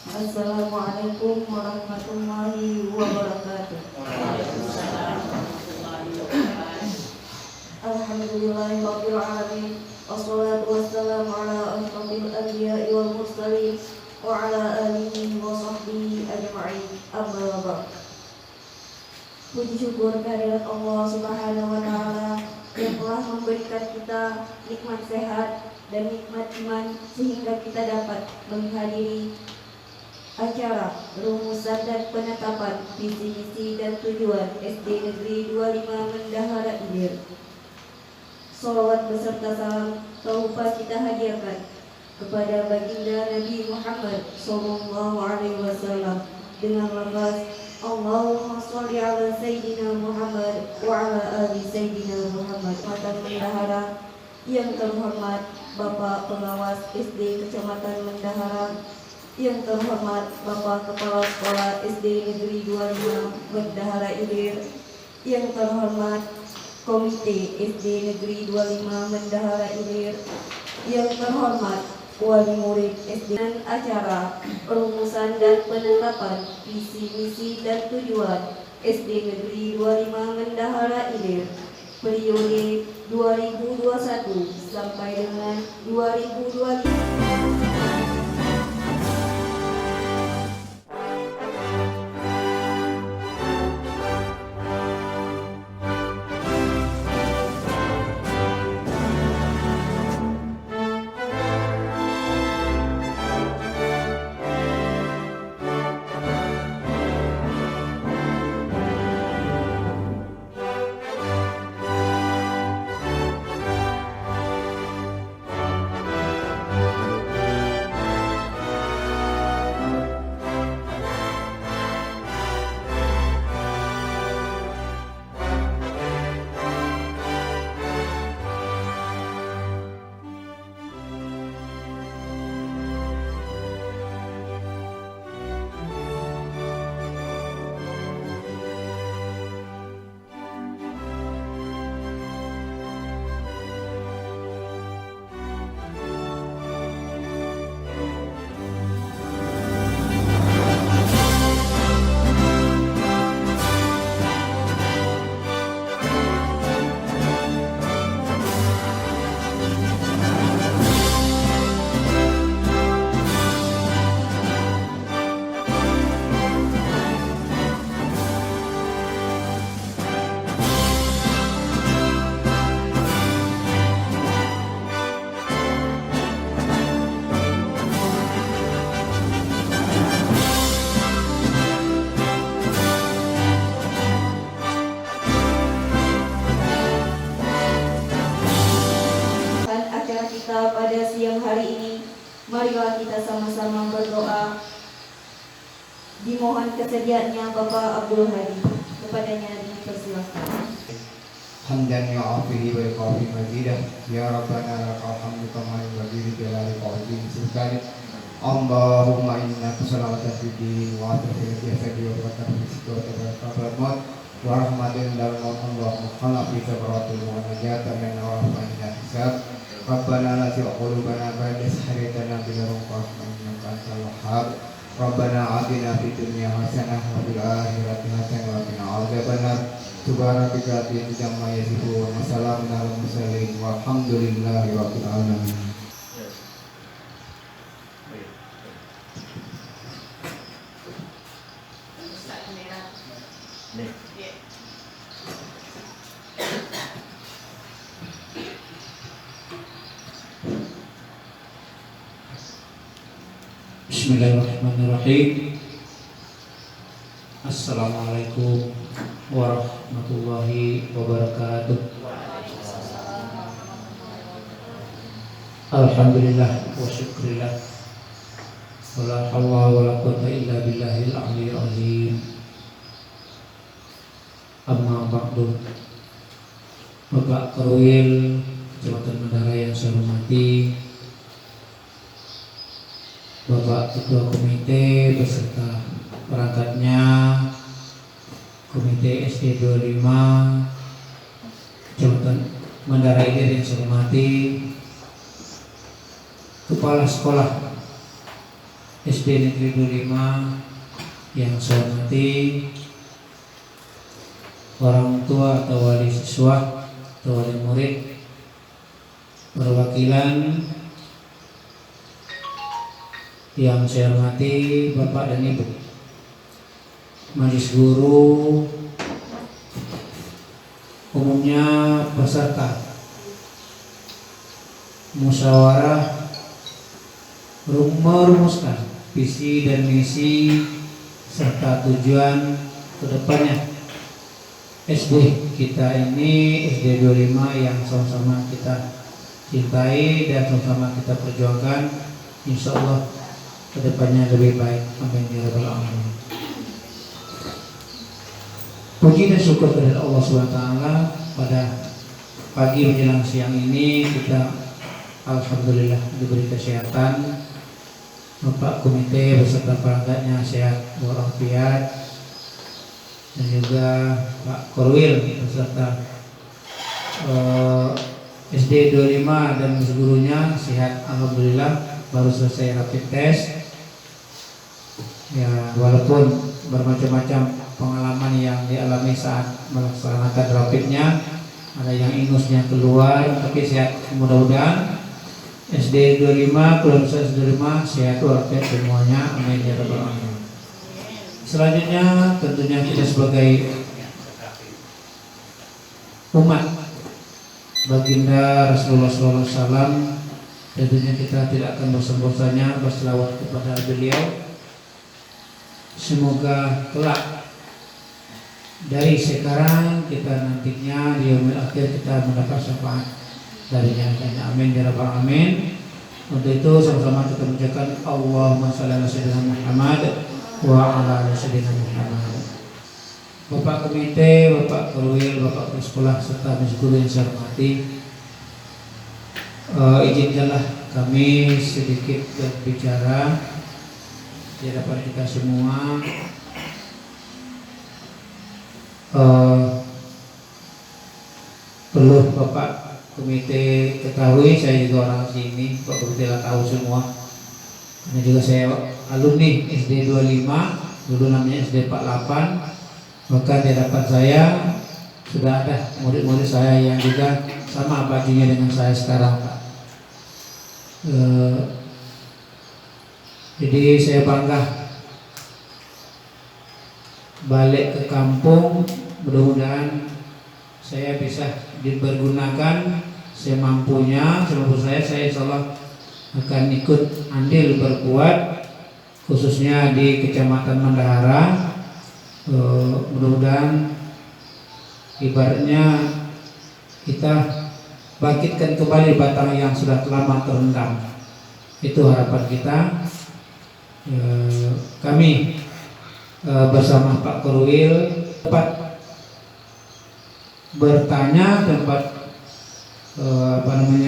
Assalamualaikum warahmatullahi wabarakatuh. Alhamdulillahirabbil alamin. Wassalatu wassalamu ala asyrofil anbiya'i wal mursalin wa ala alihi wa sahbihi ajma'in. Amma ba'd. Puji syukur kehadirat Allah Subhanahu wa taala yang telah memberikan kita nikmat sehat dan nikmat iman sehingga kita dapat menghadiri acara rumusan dan penetapan visi misi dan tujuan SD Negeri 25 Mendahara Ilir. Salawat beserta salam taubat kita hadiahkan kepada baginda Nabi Muhammad SAW dengan lafaz Allahumma sholli ala Sayyidina Muhammad wa ala ali Sayyidina Muhammad. Kecamatan Mendahara yang terhormat Bapak Pengawas SD Kecamatan Mendahara, yang terhormat Bapak Kepala Sekolah SD Negeri 25 Mendahara Ilir, yang terhormat Komite SD Negeri 25 Mendahara Ilir, yang terhormat Wali Murid SD, dan acara perumusan dan penetapan visi misi dan tujuan SD Negeri 25 Mendahara Ilir periode 2021 sampai dengan 2025. Pada siang hari ini, marilah kita sama-sama berdoa. Dimohon kesediaannya Bapak Abdul Hadi, kepadanya dipersilakan. Hamdan yu'afihi wa yuqafi mazidah. Ya Rabbana lakal hamdu kama yanbaghi li jalali wajhika subhanahu. Allahumma inna salawatan fid wa tafsir jasadi wa tafsir wa tafsir wa rahmatin dal maut. Allahumma khalaq bi sabaratil wa najatan min awafina hisab. Rabbana la tuzigh qulubana ba'da idh hadaytana wa hab lana min ladunka rahmatan innaka antal wahhab. Rabbana atina fid dunya hasanah wa fil akhirati hasanah wa qina adzabannar. Subhanaka amma yasifun wa salamun alal mursalin walhamdulillahi rabbil alamin. Bismillahirrahmanirrahim. Assalamualaikum warahmatullahi wabarakatuh. Alhamdulillah wa syukrillah. Wala hawla wala quwwata illa billahil aliyyil azim. Amma ba'du. Bapak Korwil Kecamatan Mendahara yang saya hormati, Bapak Ketua Komite beserta perangkatnya, Komite SD 25 Kecamatan Mendahara Ilir yang saya hormati, Kepala Sekolah SD Negeri 25 yang saya hormati orang tua atau wali siswa atau wali murid, perwakilan yang saya hormati Bapak dan Ibu, majelis guru, umumnya peserta musyawarah merumuskan visi dan misi serta tujuan kedepannya SD kita ini, SD 25 yang sama-sama kita cintai dan sama-sama kita perjuangkan, insya Allah kedepannya lebih baik. Amin ya rabbal alamin. Puji dan syukur kepada Allah SWT. Pada pagi menjelang siang ini kita alhamdulillah diberi kesehatan. Bapak komite beserta perangkatnya sehat walafiat, dan juga Pak Korwil beserta SD 25 dan gurunya sehat alhamdulillah, baru selesai rapid test. Ya, walaupun bermacam-macam pengalaman yang dialami saat melaksanakan rapidnya, ada yang ingusnya keluar, tapi sehat mudah-mudahan. SD 25, keluarga SD 25 sehat walafiat semuanya, amin ya rabbal alamin. Selanjutnya tentunya kita sebagai umat baginda Rasulullah SAW, tentunya kita tidak akan bosan-bosannya berselawat kepada beliau. Semoga kelak dari sekarang kita nantinya di yaumil akhir kita mendapat syafaat darinya. Amin ya rabbal alamin. Untuk itu sama-sama kita mengucapkan Allahumma shalli ala sayyidina Muhammad wa ala ali sayyidina Muhammad. Bapak komite, Bapak Korwil, Bapak kepala sekolah serta guru yang saya hormati, izinkanlah kami sedikit berbicara di hadapan kita semua. Perlu Bapak komite ketahui, saya juga orang sini, Pak komite lah tahu semua. Karena juga saya alumni SD 25, dulu namanya SD 48. Maka di hadapan saya sudah ada murid-murid saya yang juga sama bajunya dengan saya sekarang, Pak. Jadi saya bangga balik ke kampung, mudah-mudahan saya bisa dipergunakan semampunya, semampu saya insya Allah akan ikut andil berbuat, khususnya di Kecamatan Mandahara. Mudah-mudahan ibaratnya kita bangkitkan kembali batang yang sudah lama terendam. Itu harapan kita. Kami bersama Pak Korwil tempat bertanya, tempat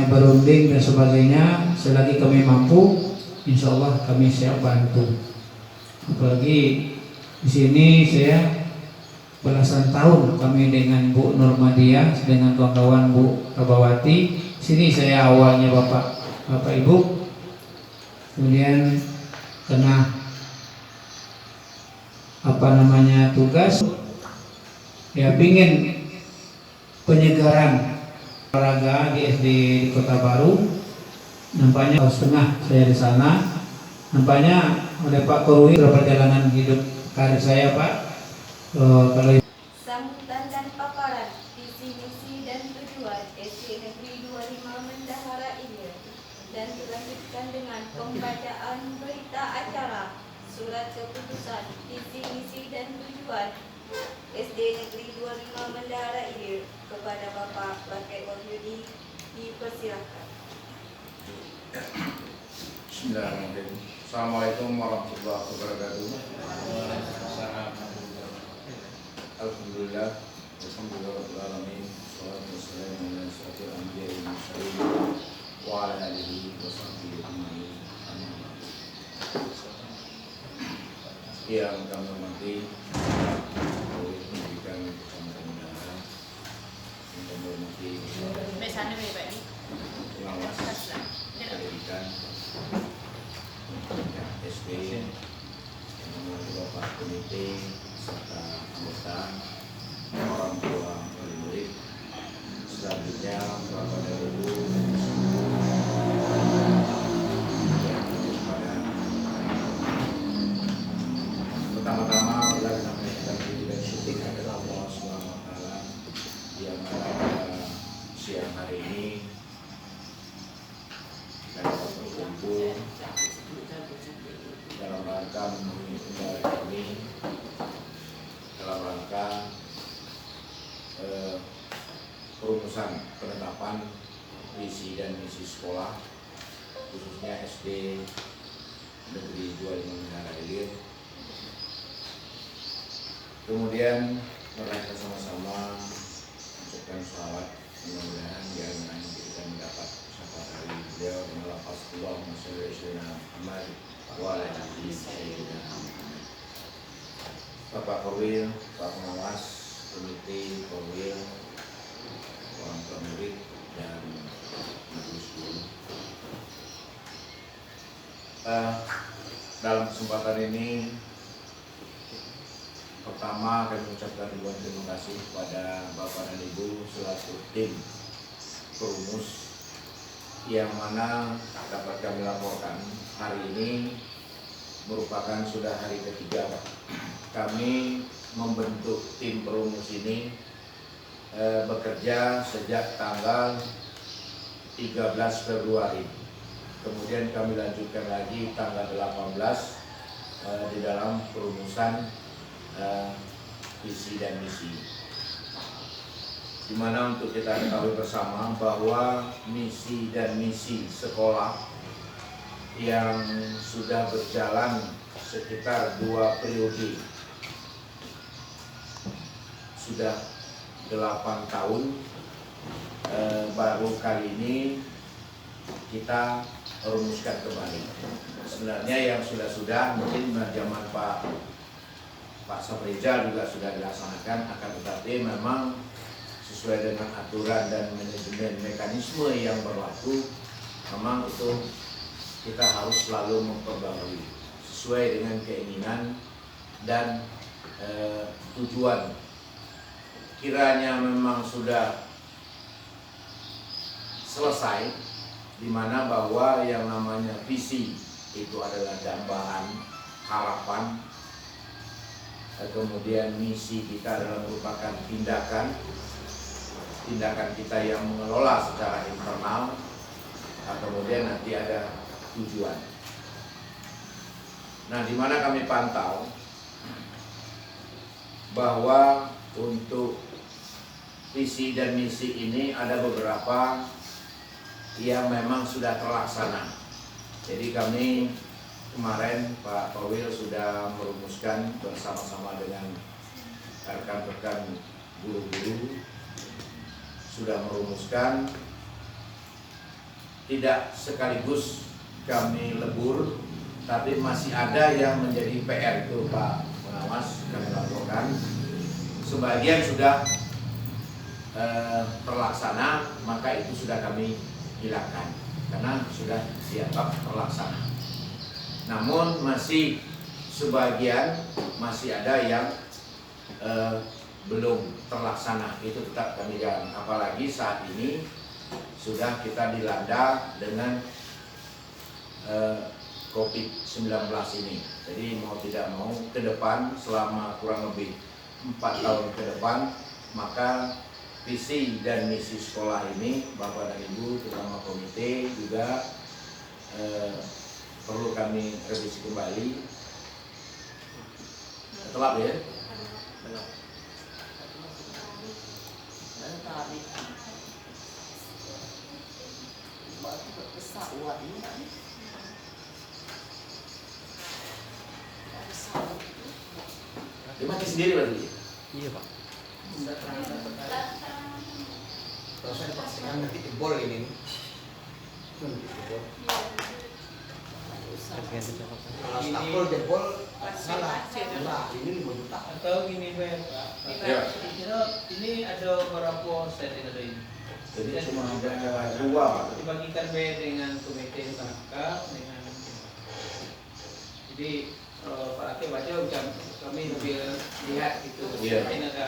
berunding dan sebagainya. Selagi kami mampu, insya Allah kami siap bantu. Apalagi di sini saya belasan tahun kami dengan Bu Nurmadiah, dengan kawan-kawan Bu Kabawati. Sini saya awalnya Bapak Ibu, kemudian kena tugas, ya pingin penyegaran olahraga di SD di Kota Baru. Nampaknya setengah saya di sana. Nampaknya oleh Pak Korwil perjalanan hidup karir saya, Pak. Kalau Sambutan dan paparan visi misi dan tujuan SD Negeri 25 Mendahara ini, dan dilanjutkan dengan pembacaan berita acara surat keputusan visi misi dan tujuan SD Negeri 25 Mendahara ini kepada Bapak Bakir Wahyudi. Dipersilakan. Bismillahirrahmanirrahim. Assalamualaikum warahmatullahi wabarakatuh. Alhamdulillah, alhamdulillahirobbilalamin. Wassalatu wassalamu ala asyrofil anbiya'i wal mursalin wa ala alihi wa sahbihi ajma'in. Yang kami hormati pendidikan Kecamatan Mandahara, yang kami hormati pengawas pendidikan, SD, yang melalui Bapak Komite serta anggota, orang tua murid. Selanjutnya Bapak dan Ibu yang pada pertama-tama adalah namanya kita berdiri dan syuting adalah Allah SWT yang pada siang hari ini dapat berkumpul dalam rangka memenuhi undangan kami dalam rangka perumusan penetapan visi dan misi sekolah khususnya SD Negeri 25 Menara Ilir. Kemudian mereka sama-sama mengucapkan sholawat, mudah-mudahan di antaranya kita mendapat syafaat dari beliau dengan lafaz Allahumma sholli ala Muhammad wa ala ali sayyidina Muhammad. Bapak Korwil, Pak Pengawas, Komite Korwil, orang tua murid dan majelis guru. Dalam kesempatan ini pertama kami mengucapkan ribuan terima kasih kepada Bapak dan Ibu selaku tim perumus yang mana dapat kami laporkan hari ini merupakan sudah hari ketiga kami membentuk tim perumus ini bekerja sejak tanggal 13 Februari. Kemudian kami lanjutkan lagi tanggal 18 di dalam perumusan visi dan misi, di mana untuk kita ketahui bersama bahwa misi dan misi sekolah yang sudah berjalan sekitar 2 periode, sudah 8 tahun, baru kali ini kita rumuskan kembali. Sebenarnya yang sudah mungkin zaman Pak Saprija juga sudah dilaksanakan, akan tetapi memang sesuai dengan aturan dan manajemen mekanisme yang berlaku, memang itu kita harus selalu memperbarui sesuai dengan keinginan dan tujuan. Kiranya memang sudah selesai, di mana bahwa yang namanya visi itu adalah dambaan harapan, kemudian misi kita adalah merupakan tindakan kita yang mengelola secara internal, kemudian nanti ada tujuan. Nah, di mana kami pantau bahwa untuk visi dan misi ini ada beberapa yang memang sudah terlaksana. Jadi kami kemarin Pak Korwil sudah merumuskan bersama-sama dengan rekan-rekan guru-guru, sudah merumuskan, tidak sekaligus kami lebur, tapi masih ada yang menjadi PR itu Pak Pengawas kami laporkan. Sebagian sudah terlaksana, maka itu sudah kami hilangkan karena sudah dianggap terlaksana. Namun masih sebagian masih ada yang belum terlaksana, itu tetap kami jalan. Apalagi saat ini sudah kita dilanda dengan COVID-19 ini. Jadi mau tidak mau ke depan selama kurang lebih 4 tahun ke depan, maka visi dan misi sekolah ini Bapak dan Ibu terutama komite juga perlu kami revisi kembali. Telat ya? Dia mati sendiri berarti? Iya Pak. Kalau saya pastikan nanti jebol ini. Kalau stapel jebol salah. Nah, ini 5 juta. Atau gini Pak, Ya. ini ada berapa set ini ada ini? Jadi cuma ada 2 Pak. Dibagikan B dengan komite tangkap dengan Jadi Pak Laki baca bukan kami lebih lihat gitu. Iya. Ini ada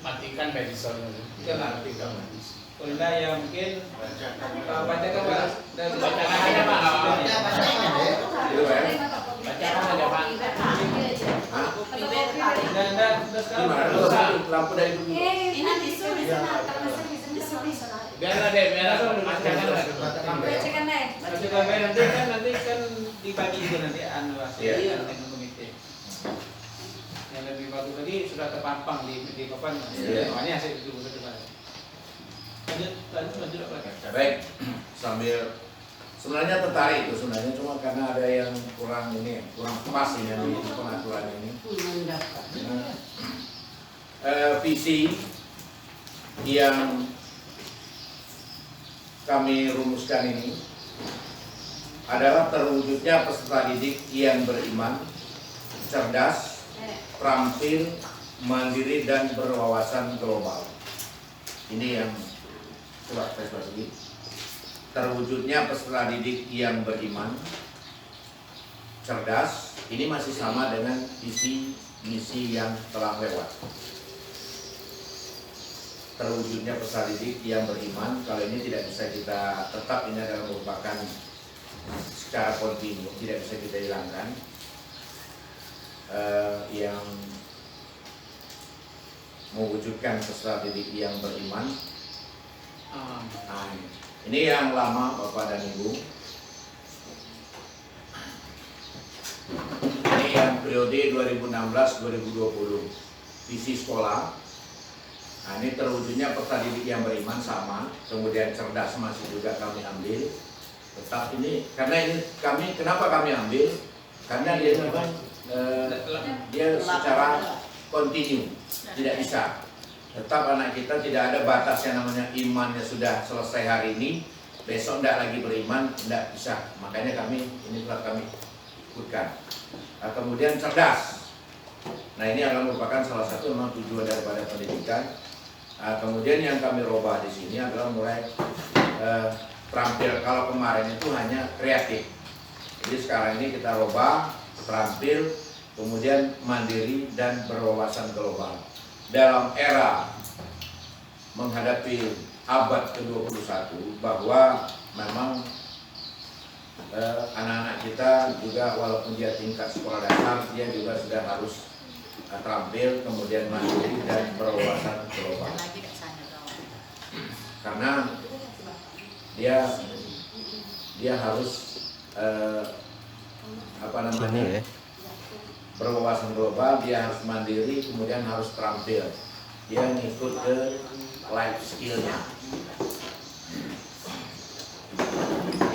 Matikan Madison. Matikan Madison. kalau enggak ya mungkin bacakan Pak. Dan Bacakan aja Pak. Itu ya. Bacakan aja Pak. Hah? dan sekarang Gimana? Lampu dari dulu. Ini tisu di sana, karena saya di sana. Biarlah deh, biarlah. Bacakan lah. Bacakan deh. Bacakan baik nanti kan dibagi juga nanti anu hasil Iya. dengan komite. Yang lebih bagus tadi sudah terpampang di papan. Iya. Makanya hasil itu betul Pak. Lanjut Pak. Baik, sambil sebenarnya tertarik itu sebenarnya cuma karena ada yang kurang pas ini di pengaturan ini. Visi yang kami rumuskan ini adalah terwujudnya peserta didik yang beriman, cerdas, terampil, mandiri dan berwawasan global. Ini yang coba saya lagi. Terwujudnya peserta didik yang beriman, cerdas, ini masih sama dengan visi misi yang telah lewat. Terwujudnya peserta didik yang beriman, kalau ini tidak bisa kita tetap, ini adalah merupakan secara kontinu, tidak bisa kita hilangkan. Yang mewujudkan peserta didik yang beriman. Nah, ini yang lama Bapak dan Ibu. Ini yang periode 2016-2020 visi sekolah. Nah, ini terwujudnya peserta didik yang beriman sama, kemudian cerdas masih juga kami ambil. Tetap ini karena ini kenapa kami ambil? Karena dia memang dia secara kontinu, tidak bisa. Tetap anak kita tidak ada batas yang namanya imannya sudah selesai hari ini, besok tidak lagi beriman, tidak bisa. Makanya ini telah kami ikutkan. Nah, kemudian cerdas. Nah, ini adalah merupakan salah satu memang tujuan daripada pendidikan. Nah, kemudian yang kami robah di sini adalah mulai terampil. Kalau kemarin itu hanya kreatif. Jadi sekarang ini kita robah terampil, kemudian mandiri dan berwawasan global. Dalam era menghadapi abad ke-21 bahwa memang anak-anak kita juga walaupun dia tingkat sekolah dasar, dia juga sudah harus terampil, kemudian mandiri dan berwawasan global. Karena dia harus berwawasan global, dia harus mandiri, kemudian harus terampil. Dia ngikut ke life skill-nya.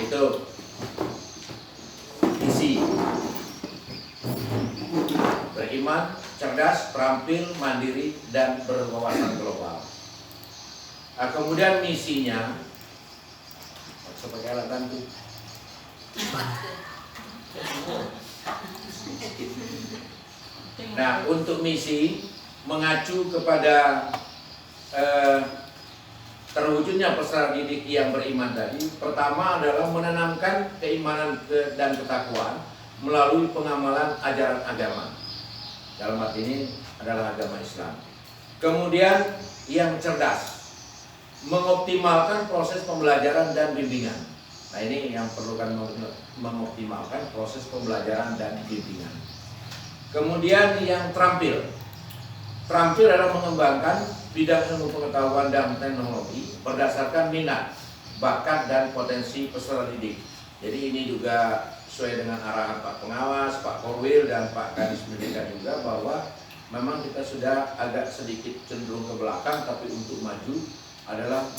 Itu visi. Beriman, cerdas, terampil, mandiri, dan berwawasan global. Nah, kemudian misinya sebagai alat bantu. Nah, untuk misi mengacu kepada terwujudnya peserta didik yang beriman tadi, pertama adalah menanamkan keimanan dan ketakwaan melalui pengamalan ajaran agama. Dalam arti ini adalah agama Islam. Kemudian yang cerdas, mengoptimalkan proses pembelajaran dan bimbingan. Nah, ini yang perlu kan mengoptimalkan proses pembelajaran dan bimbingan. Kemudian yang terampil. Terampil adalah mengembangkan bidang ilmu pengetahuan dan teknologi berdasarkan minat, bakat, dan potensi peserta didik. Jadi ini juga sesuai dengan arahan Pak Pengawas, Pak Korwil, dan Pak Kadis Pendidikan juga bahwa memang kita sudah agak sedikit cenderung ke belakang, tapi untuk maju adalah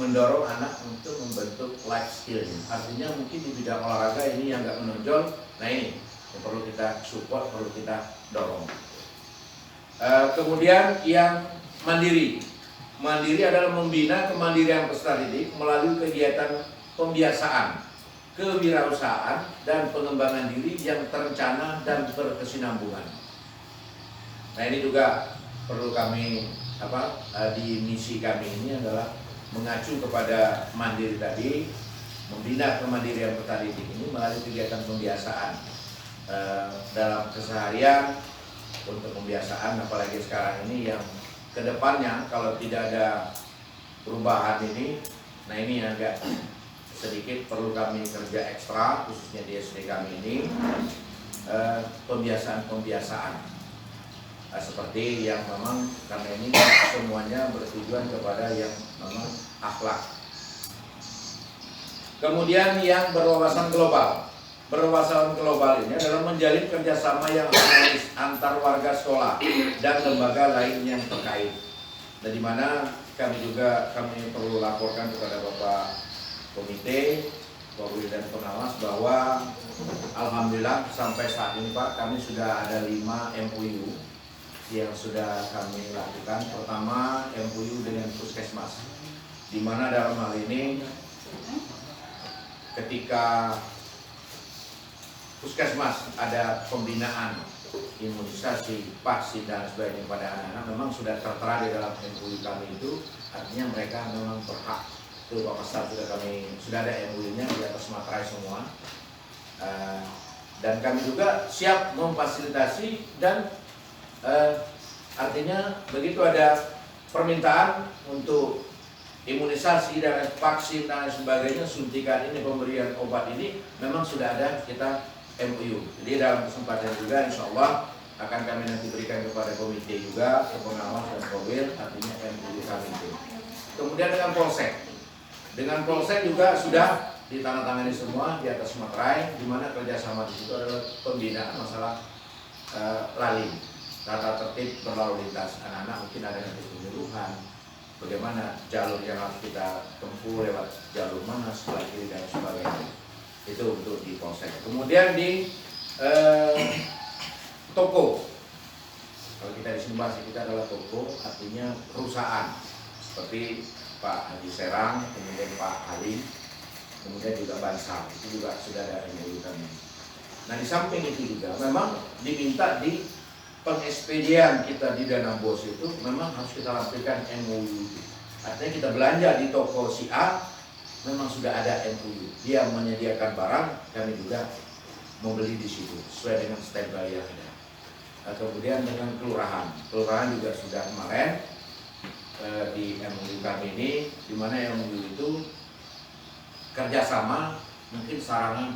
mendorong anak untuk membentuk life skill. Artinya mungkin di bidang olahraga ini yang nggak menonjol, nah ini yang perlu kita support, perlu kita dorong. Kemudian yang mandiri. Mandiri adalah membina kemandirian peserta didik melalui kegiatan pembiasaan, kewirausahaan, dan pengembangan diri yang terencana dan berkesinambungan. Nah, ini juga perlu kami di misi kami ini adalah mengacu kepada mandiri tadi, membina kemandirian petani ini melalui kegiatan pembiasaan dalam keseharian untuk pembiasaan, apalagi sekarang ini yang kedepannya kalau tidak ada perubahan ini, nah ini agak sedikit perlu kami kerja ekstra khususnya di SD kami ini, pembiasaan seperti yang memang kami ini semuanya bertujuan kepada yang memang akhlak. Kemudian yang berwawasan global. Berwawasan global ini adalah menjalin kerjasama yang harmonis antar warga sekolah dan lembaga lain yang terkait. Dan di mana kami perlu laporkan kepada Bapak Komite, Bapak dan pengawas bahwa alhamdulillah sampai saat ini Pak, kami sudah ada 5 MOU yang sudah kami lakukan. Pertama, MOU dengan Puskesmas, di mana dalam hal ini ketika Puskesmas ada pembinaan imunisasi, vaksin dan sebagainya pada anak-anak, memang sudah tertera di dalam MOU kami itu, artinya mereka memang berhak. Itu Pak Pasar sudah ada MOU-nya di atas materai semua, dan kami juga siap memfasilitasi dan artinya begitu ada permintaan untuk imunisasi dan vaksin dan sebagainya, suntikan ini, pemberian obat ini memang sudah ada kita MOU. Jadi dalam kesempatan juga insya Allah akan kami nanti berikan kepada komite juga, pengawas dan kowil, artinya MOU kami itu. Kemudian dengan Polsek. Dengan Polsek juga sudah ditandatangani semua di atas materai, di mana kerjasama di situ adalah pembinaan masalah laling, tata tertib berlalu lintas anak-anak, mungkin ada nanti penyuluhan bagaimana jalur yang harus kita tempuh, lewat jalur mana, sebelah kiri dan sebagainya. Itu untuk di Polsek. Kemudian di toko, kalau kita di sini bahasa kita adalah toko, artinya perusahaan seperti Pak Haji Serang, kemudian Pak Halim, kemudian juga Bansal, itu juga sudah ada MOU kami. Nah di samping itu juga memang diminta di pengekspedian kita di Dana Bos itu memang harus kita lampirkan MOU. Artinya kita belanja di toko si A, memang sudah ada MOU. Dia menyediakan barang, kami juga membeli di situ sesuai dengan standby yang ada. Nah, kemudian dengan kelurahan juga sudah kemarin di MOU kami ini, di mana MOU itu kerjasama mungkin sarana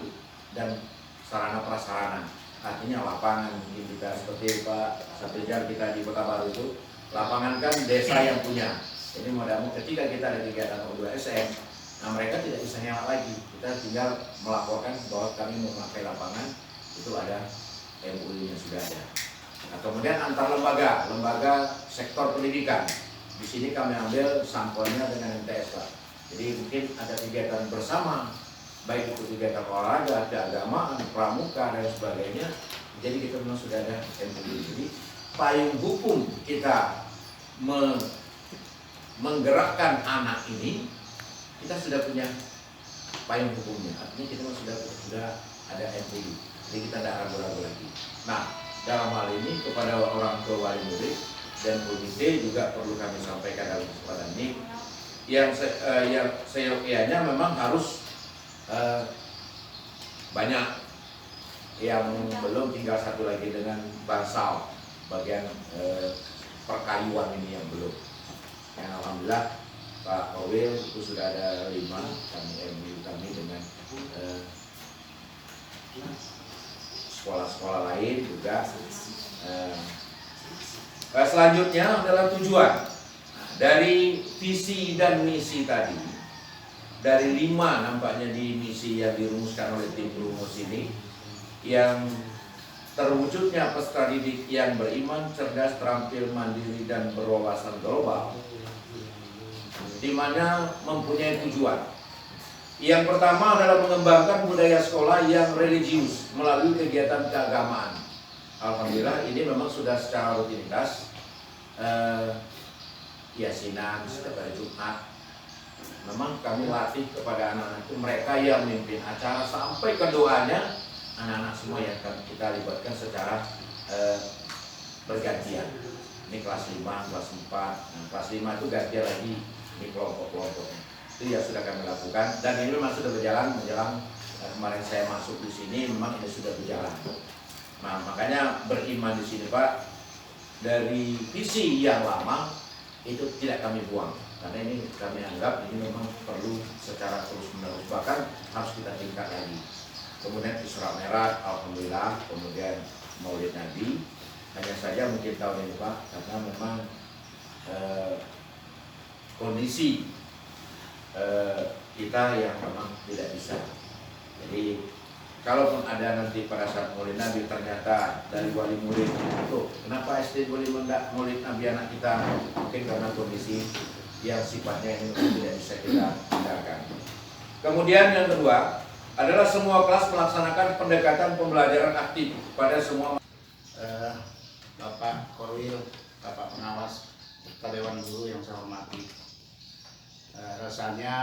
dan sarana prasarana. Artinya lapangan mungkin kita seperti Pak Satria kita di Kota Baru itu, lapangan kan desa yang punya. Jadi mudah-mudahan ketika kita ada kegiatan O2SM, nah mereka tidak bisa nyewa lagi. Kita tinggal melaporkan bahwa kami memakai lapangan, itu ada MOU-nya sudah ada. Nah, kemudian antar lembaga sektor pendidikan. Di sini kami ambil sampelnya dengan MTS Pak. Jadi mungkin ada kegiatan bersama, baik itu kegiatan olahraga, keagamaan, pramuka dan sebagainya. Jadi kita memang sudah ada MOU. Jadi payung hukum kita menggerakkan anak ini, kita sudah punya payung hukumnya. Artinya kita sudah ada MOU. Jadi kita tidak ragu-ragu lagi. Nah, dalam hal ini kepada orang tua wali murid dan komite juga perlu kami sampaikan dalam kesempatan ini, yang seyogyanya memang harus banyak yang belum, tinggal satu lagi dengan Bansal bagian perkayuan ini yang belum. Yang alhamdulillah Pak Kowil itu sudah ada 5 MOU kami dengan sekolah-sekolah lain juga. Selanjutnya adalah tujuan dari visi dan misi tadi. Dari 5 nampaknya di misi yang dirumuskan oleh tim rumus ini, yang terwujudnya peserta didik yang beriman, cerdas, terampil, mandiri dan berwawasan global, di mana mempunyai tujuan. Yang pertama adalah mengembangkan budaya sekolah yang religius melalui kegiatan keagamaan. Alhamdulillah ini memang sudah secara rutinitas, yasinan setiap hari Jumat. Memang kami latih kepada anak-anak itu, mereka yang memimpin acara sampai ke doanya, anak-anak semua yang kita libatkan secara bergantian. Ini kelas 5, kelas 4, nah, kelas 5 itu gantian lagi ini kelompok-kelompoknya. Itu ya sudah kami lakukan dan ini memang sudah berjalan menjelang kemarin saya masuk di sini memang ini sudah berjalan. Nah, makanya beriman di sini Pak, dari visi yang lama itu tidak kami buang karena ini kami anggap ini memang perlu secara terus-menerus, bahkan harus kita tingkat lagi. Kemudian Isra Mi'raj, alhamdulillah, kemudian Maulid Nabi, hanya saja mungkin tahun ini Pak karena memang kondisi kita yang memang tidak bisa. Jadi kalaupun ada nanti pada saat Maulid Nabi ternyata dari wali murid itu, kenapa SD boleh Maulid Nabi anak kita? Mungkin karena kondisi yang sifatnya ini tidak bisa kita hindarkan. Kemudian yang kedua adalah semua kelas melaksanakan pendekatan pembelajaran aktif pada semua Bapak Korwil, Bapak Pengawas, serta Dewan Guru yang saya hormati. Rasanya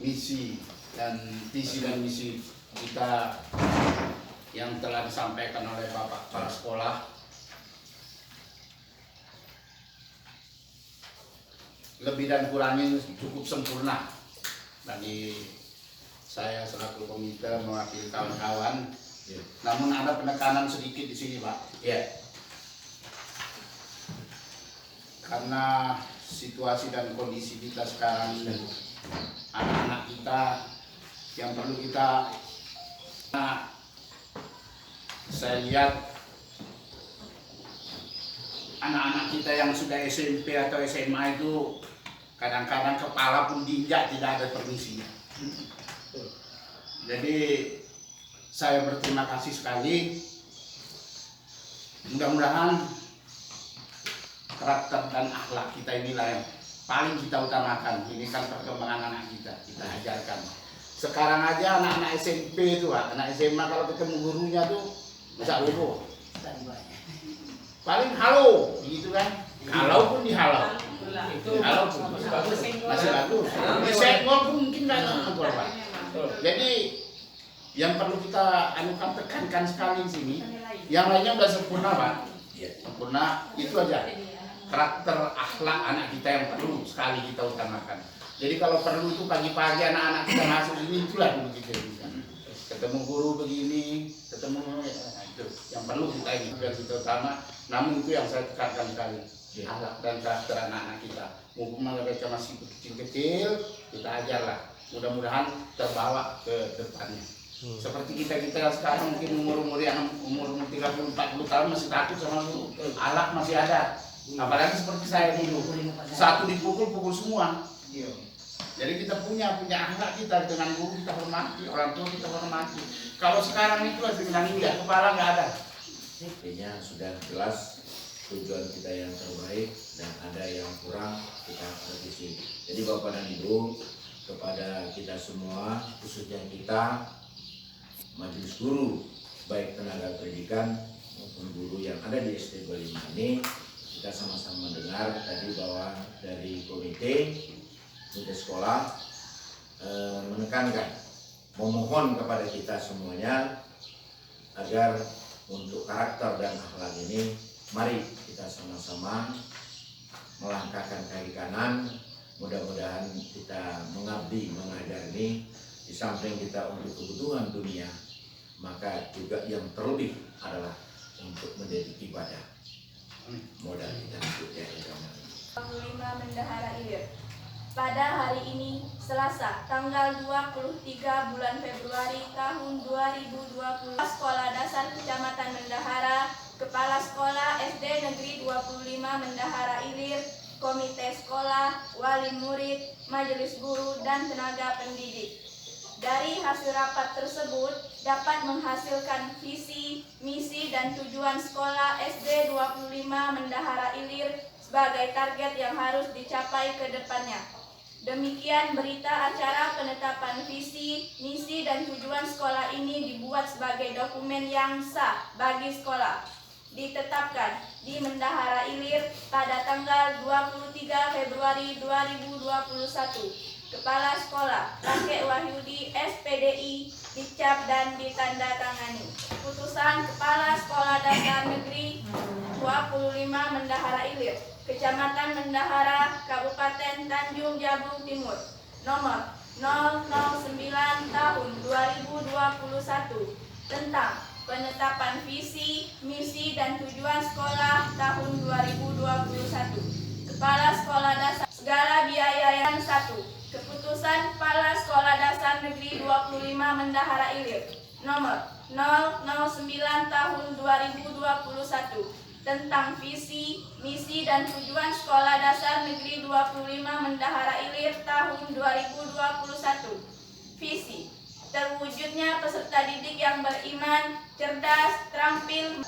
visi dan misi kita yang telah disampaikan oleh Bapak Kepala Sekolah lebih dan kurangnya cukup sempurna. Bagi saya selaku komite mewakili kawan-kawan, namun ada penekanan sedikit di sini Pak. ya. Karena situasi dan kondisi kita sekarang, anak-anak kita yang perlu kita, saya lihat anak-anak kita yang sudah SMP atau SMA itu kadang-kadang kepala pun diinjak tidak ada permisinya. Jadi saya berterima kasih sekali. Mudah-mudahan karakter dan akhlak kita inilah yang paling kita utamakan. Ini kan perkembangan anak kita ajarkan. Sekarang aja anak-anak SMP itu, anak SMA kalau ketemu gurunya tuh bisa bobo. Paling halo, gitu kan? Kalau pun dihalau. Halo pun masih bagus. Disenggol pun mungkin nggak nangkul Pak. Jadi yang perlu kita anukan tekankan sekali di sini, yang lainnya udah sempurna Pak. Sempurna itu aja. Karakter akhlak anak kita yang perlu sekali kita utamakan. Jadi kalau perlu itu pagi-pagi anak-anak kita masuk ini, itulah dulu kita bisa. Ketemu guru begini, ketemu itu yang perlu kita ini yang kita utama. Namun itu yang saya tekankan sekali, akhlak dan karakter anak-anak kita. Mumpung mereka masih kecil-kecil, kita ajarlah. Mudah-mudahan terbawa ke depannya. Seperti kita yang sekarang mungkin umur yang umur 30-40 tahun masih takut sama guru. Akhlak masih ada. Apalagi seperti saya dulu, satu dipukul semua. Jadi kita punya akhlak kita dengan guru kita hormati, orang tua kita hormati. Kalau sekarang itu dengan indah kepala nggak ada. Intinya sudah jelas tujuan kita yang terbaik dan ada yang kurang kita revisi. Jadi Bapak dan Ibu, kepada kita semua, khususnya kita majelis guru, baik tenaga pendidikan maupun guru yang ada di SD 25 ini, kita sama-sama mendengar tadi bahwa dari komite sekolah menekankan, memohon kepada kita semuanya agar untuk karakter dan akhlak ini, mari kita sama-sama melangkahkan kaki kanan. Mudah-mudahan kita mengabdi, mengajar ini di samping kita untuk kebutuhan dunia, maka juga yang terlebih adalah untuk menjadi ibadah. Modal kita untuk jaga agama. 25 Bendahara Ilir. Pada hari ini, Selasa, tanggal 23 bulan Februari tahun 2020, Sekolah Dasar Kecamatan Bendahara, Kepala Sekolah SD Negeri 25 Bendahara Ilir, Komite Sekolah, Wali Murid, Majelis Guru, dan tenaga pendidik. Dari hasil rapat tersebut dapat menghasilkan visi, misi, dan tujuan sekolah SD 25 Bendahara Ilir sebagai target yang harus dicapai ke depannya. Demikian berita acara penetapan visi, misi, dan tujuan sekolah ini dibuat sebagai dokumen yang sah bagi sekolah. Ditetapkan di Bendahara Ilir pada tanggal 23 Februari 2021. Kepala Sekolah Kakek Wahyudi SPDI dicap dan ditandatangani. Putusan Kepala Sekolah Dasar Negeri Mendahara Ilir, Kecamatan Mendahara, Kabupaten Tanjung Jabung Timur, nomor 009 tahun 2021 tentang penetapan visi, misi, dan tujuan sekolah tahun 2021. Kepala Sekolah Dasar segala biaya yang 1. Keputusan Kepala Sekolah Dasar Negeri 25 Mendahara Ilir nomor 009 tahun 2021 tentang visi, misi, dan tujuan Sekolah Dasar Negeri 25 Mendahara Ilir tahun 2021. Visi: terwujudnya peserta didik yang beriman, cerdas, terampil.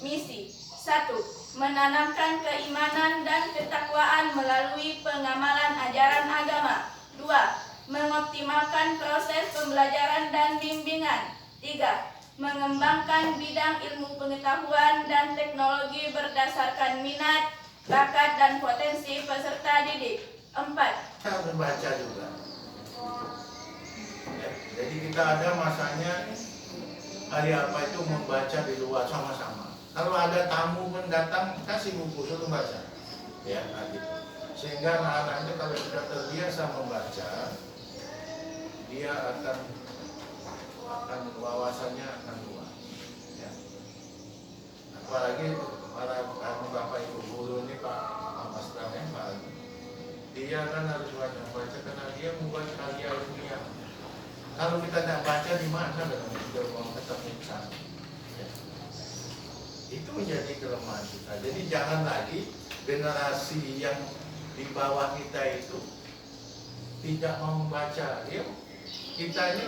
Misi: 1. Menanamkan keimanan dan ketakwaan melalui pengamalan ajaran agama. 2. Mengoptimalkan proses pembelajaran dan bimbingan. 3. Mengembangkan bidang ilmu pengetahuan dan teknologi berdasarkan minat, bakat, dan potensi peserta didik. 4. Kita membaca juga. Ya, jadi kita ada masanya hari apa itu membaca di luar sama-sama. Kalau ada tamu mendatang, kasih buku suruh baca. Ya, gitu. Sehingga anak-anak itu kalau sudah terbiasa membaca, dia akan wawasannya akan luas. Ya. Apalagi para bapak ibu guru ini Pak Mas Ramen, Pak, dia kan harus baca karena dia membuat karya ilmiah. Kalau kita tidak baca di mana dalam kita mau ketemu sana. Ya. Itu menjadi kelemahan kita. Jadi jangan lagi generasi yang di bawah kita itu tidak mau membaca. Ya. Kita ini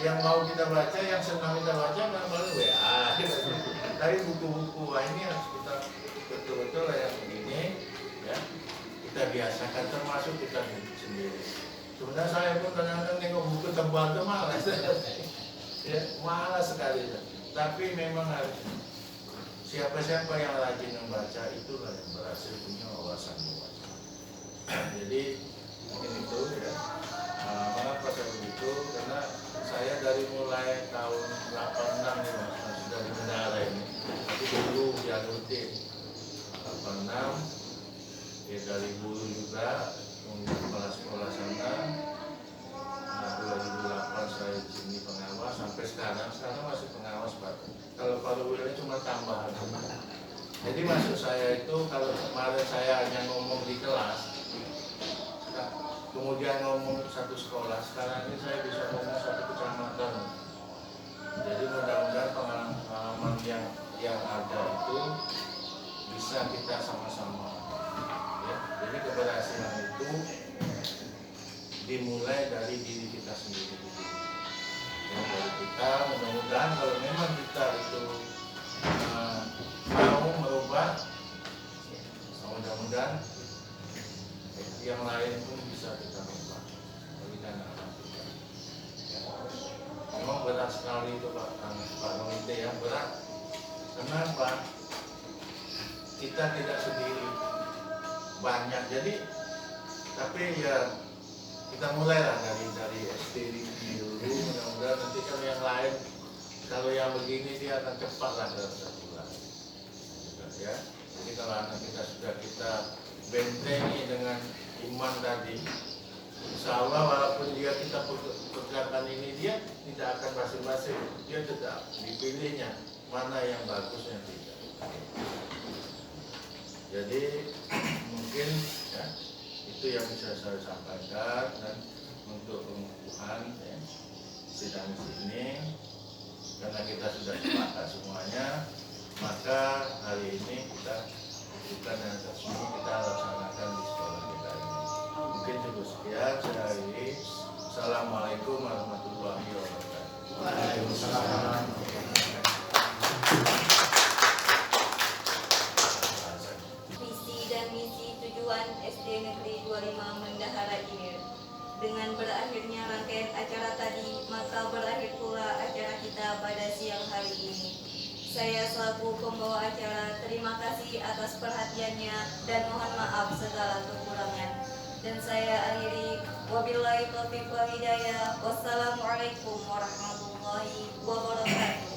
yang mau kita baca, yang senang kita baca, baru WA. Tapi buku-buku ini harus kita betul-betul yang begini, ya kita biasakan, termasuk kita sendiri. Sebenarnya saya pun kadang-kadang nengok buku tebal itu malas, ya malas sekali. Tapi memang harus siapa-siapa yang rajin membaca itulah yang berhasil punya wawasan luas. Jadi mungkin itu ya. Mengapa saya begitu? Karena saya dari mulai tahun 86 nih Mas, masih dari Mendahara ini. Tapi dulu dianutin 86, ya dari guru juga, kemudian kepala sekolah sana. 2008 saya di sini pengawas sampai sekarang masih pengawas Pak. Kalau Pak Willy cuma tambahan. Jadi maksud saya itu kalau kemarin saya hanya ngomong di kelas, kemudian ngomong satu sekolah, sekarang ini saya bisa ngomong satu kecamatan. Jadi mudah-mudahan pengalaman yang ada itu bisa kita sama-sama. Ya, jadi keberhasilan itu dimulai dari diri kita sendiri. Ya, dari kita, mudah-mudahan kalau memang kita itu mau merubah, mudah-mudahan yang lain pun bisa kita ubah. Kita lakukan. Ya. Memang berat sekali itu Pak Komite ya, berat. Kenapa? Kita tidak sendiri, banyak. Jadi, tapi ya kita mulailah dari SD dulu. Mudah-mudahan nanti kalau yang lain, kalau yang begini dia akan cepat lah dalam 1 bulan. Ya. Jadi kalau anak kita sudah kita bentengi dengan iman tadi, insya Allah walaupun kita pekerjaan ini dia tidak akan basi-basi, dia tetap dipilihnya mana yang bagus yang tidak. Jadi mungkin ya, itu yang bisa saya sampaikan. Dan untuk pengukuhan ya, sidang sini karena kita sudah sepakat semuanya, maka hari ini kita bukan yang resmi kita laksanakan di sekolah kita ini. Mungkin cukup sekian. Saya akhiri. Assalamualaikum warahmatullahi wabarakatuh. Waalaikumsalam. Visi dan misi tujuan SD Negeri 25 Mendahara Ilir. Dengan berakhirnya rangkaian acara tadi, maka berakhir pula acara kita pada siang hari ini. Saya selaku pembawa acara terima kasih atas perhatiannya dan mohon maaf segala kekurangan. Dan saya akhiri, wabillahi taufiq wal hidayah. Wassalamualaikum warahmatullahi wabarakatuh.